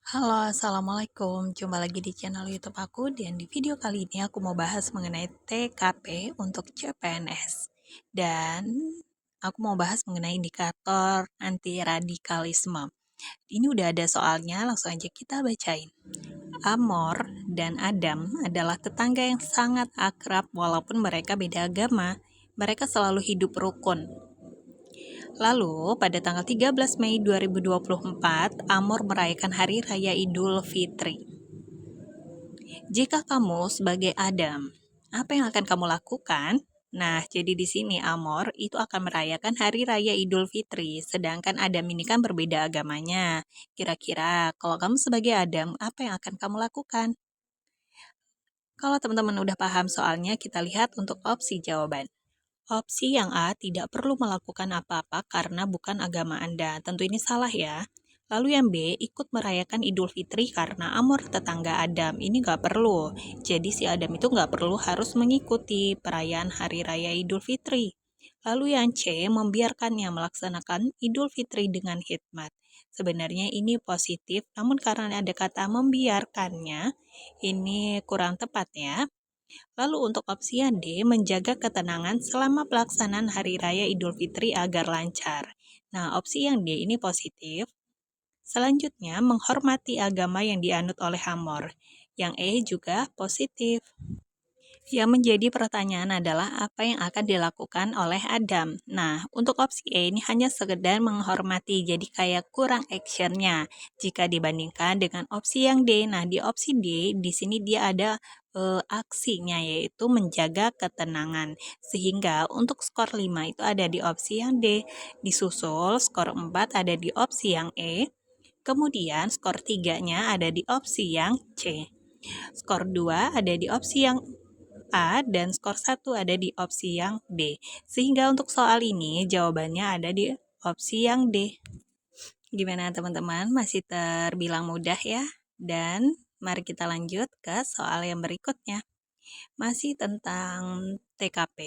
Halo, Assalamualaikum. Jumpa lagi di channel YouTube aku dan di video kali ini aku mau bahas mengenai TKP untuk CPNS. Dan aku mau bahas mengenai indikator anti radikalisme. Ini udah ada soalnya, langsung aja kita bacain. Amor dan Adam adalah tetangga yang sangat akrab walaupun mereka beda agama. Mereka selalu hidup rukun. Lalu, pada tanggal 13 Mei 2024, Amor merayakan Hari Raya Idul Fitri. Jika kamu sebagai Adam, apa yang akan kamu lakukan? Nah, jadi di sini Amor itu akan merayakan Hari Raya Idul Fitri, sedangkan Adam ini kan berbeda agamanya. Kira-kira kalau kamu sebagai Adam, apa yang akan kamu lakukan? Kalau teman-teman udah paham soalnya, kita lihat untuk opsi jawaban. Opsi yang A tidak perlu melakukan apa-apa karena bukan agama Anda. Tentu ini salah ya. Lalu yang B, ikut merayakan Idul Fitri karena Amor tetangga Adam. Ini nggak perlu. Jadi si Adam itu nggak perlu harus mengikuti perayaan Hari Raya Idul Fitri. Lalu yang C, membiarkannya melaksanakan Idul Fitri dengan hikmat. Sebenarnya ini positif, namun karena ada kata membiarkannya, ini kurang tepat ya. Lalu untuk opsi yang D, menjaga ketenangan selama pelaksanaan Hari Raya Idul Fitri agar lancar. Nah, opsi yang D ini positif. Selanjutnya, menghormati agama yang dianut oleh Amor. Yang E juga positif. Yang menjadi pertanyaan adalah apa yang akan dilakukan oleh Adam. Nah, untuk opsi E ini hanya sekedar menghormati, jadi kayak kurang actionnya jika dibandingkan dengan opsi yang D. Nah, di opsi D, di sini dia ada aksinya yaitu menjaga ketenangan. Sehingga untuk skor 5 itu ada di opsi yang D, disusul skor 4 ada di opsi yang E, kemudian skor 3-nya ada di opsi yang C. Skor 2 ada di opsi yang A dan skor 1 ada di opsi yang D. Sehingga untuk soal ini jawabannya ada di opsi yang D. Gimana teman-teman? Masih terbilang mudah ya? Dan mari kita lanjut ke soal yang berikutnya. Masih tentang TKP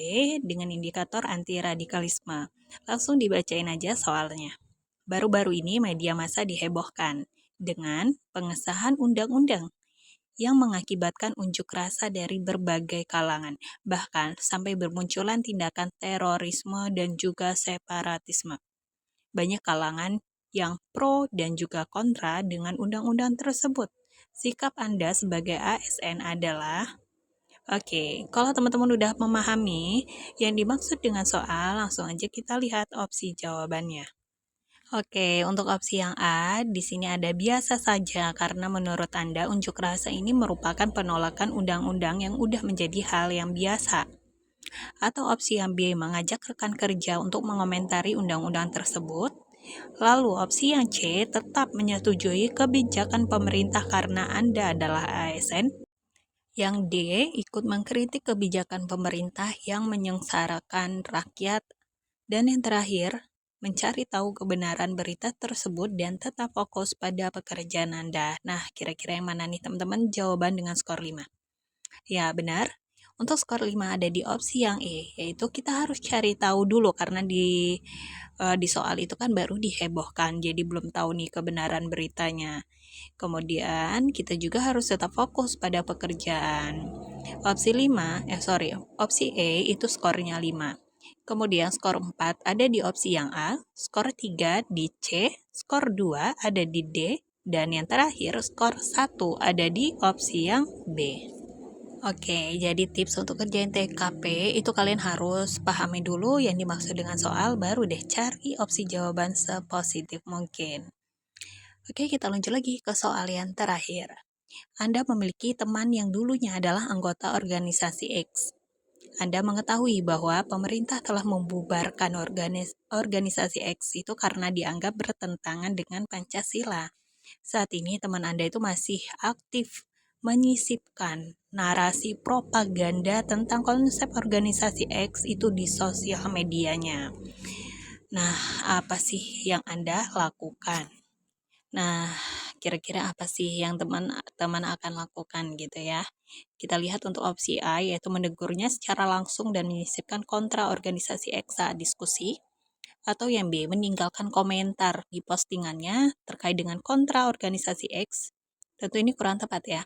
dengan indikator anti radikalisme. Langsung dibacain aja soalnya. Baru-baru ini media massa dihebohkan dengan pengesahan undang-undang yang mengakibatkan unjuk rasa dari berbagai kalangan, bahkan sampai bermunculan tindakan terorisme dan juga separatisme. Banyak kalangan yang pro dan juga kontra dengan undang-undang tersebut. Sikap Anda sebagai ASN adalah Oke, kalau teman-teman udah memahami yang dimaksud dengan soal, langsung aja kita lihat opsi jawabannya. Oke, untuk opsi yang A, di sini ada biasa saja karena menurut Anda unjuk rasa ini merupakan penolakan undang-undang yang udah menjadi hal yang biasa. Atau opsi yang B, mengajak rekan kerja untuk mengomentari undang-undang tersebut. Lalu opsi yang C, tetap menyetujui kebijakan pemerintah karena Anda adalah ASN. Yang D, ikut mengkritik kebijakan pemerintah yang menyengsarakan rakyat. Dan yang terakhir, mencari tahu kebenaran berita tersebut dan tetap fokus pada pekerjaan Anda. Nah, kira-kira yang mana nih teman-teman jawaban dengan skor 5? Ya, benar. Untuk skor 5 ada di opsi yang E, yaitu kita harus cari tahu dulu karena di soal itu kan baru dihebohkan, jadi belum tahu nih kebenaran beritanya. Kemudian kita juga harus tetap fokus pada pekerjaan. Opsi E itu skornya 5. Kemudian skor 4 ada di opsi yang A, skor 3 di C, skor 2 ada di D, dan yang terakhir skor 1 ada di opsi yang B. Oke, jadi tips untuk kerjain TKP itu kalian harus pahami dulu yang dimaksud dengan soal, baru deh cari opsi jawaban sepositif mungkin. Oke, kita lanjut lagi ke soal yang terakhir. Anda memiliki teman yang dulunya adalah anggota organisasi X. Anda mengetahui bahwa pemerintah telah membubarkan organisasi X itu karena dianggap bertentangan dengan Pancasila. Saat ini teman Anda itu masih aktif menyisipkan narasi propaganda tentang konsep organisasi X itu di sosial medianya. Nah, apa sih yang Anda lakukan? Nah, kira-kira apa sih yang teman-teman akan lakukan gitu ya? Kita lihat untuk opsi A, yaitu menegurnya secara langsung dan menyisipkan kontra organisasi X saat diskusi. Atau yang B, meninggalkan komentar di postingannya terkait dengan kontra organisasi X. Tentu ini kurang tepat ya.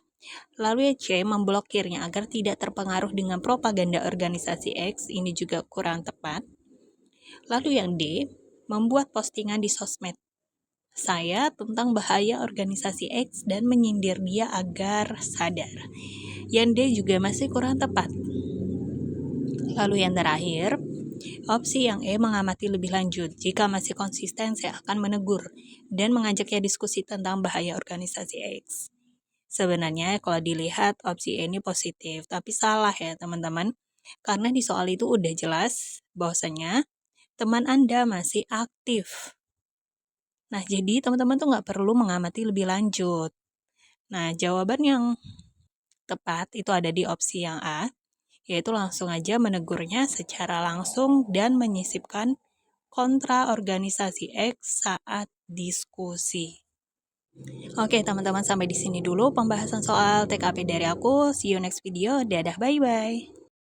Lalu yang C, memblokirnya agar tidak terpengaruh dengan propaganda organisasi X. Ini juga kurang tepat. Lalu yang D, membuat postingan di sosmed saya tentang bahaya organisasi X dan menyindir dia agar sadar. Yang D juga masih kurang tepat. Lalu yang terakhir, opsi yang E, mengamati lebih lanjut. Jika masih konsisten, saya akan menegur dan mengajaknya diskusi tentang bahaya organisasi X. Sebenarnya kalau dilihat opsi E ini positif, tapi salah ya teman-teman. Karena di soal itu udah jelas bahwasanya teman Anda masih aktif. Nah, jadi teman-teman tuh nggak perlu mengamati lebih lanjut. Nah, jawaban yang tepat itu ada di opsi yang A, yaitu langsung aja menegurnya secara langsung dan menyisipkan kontra organisasi X saat diskusi. Oke, teman-teman, sampai di sini dulu pembahasan soal TKP dari aku. See you next video. Dadah, bye-bye.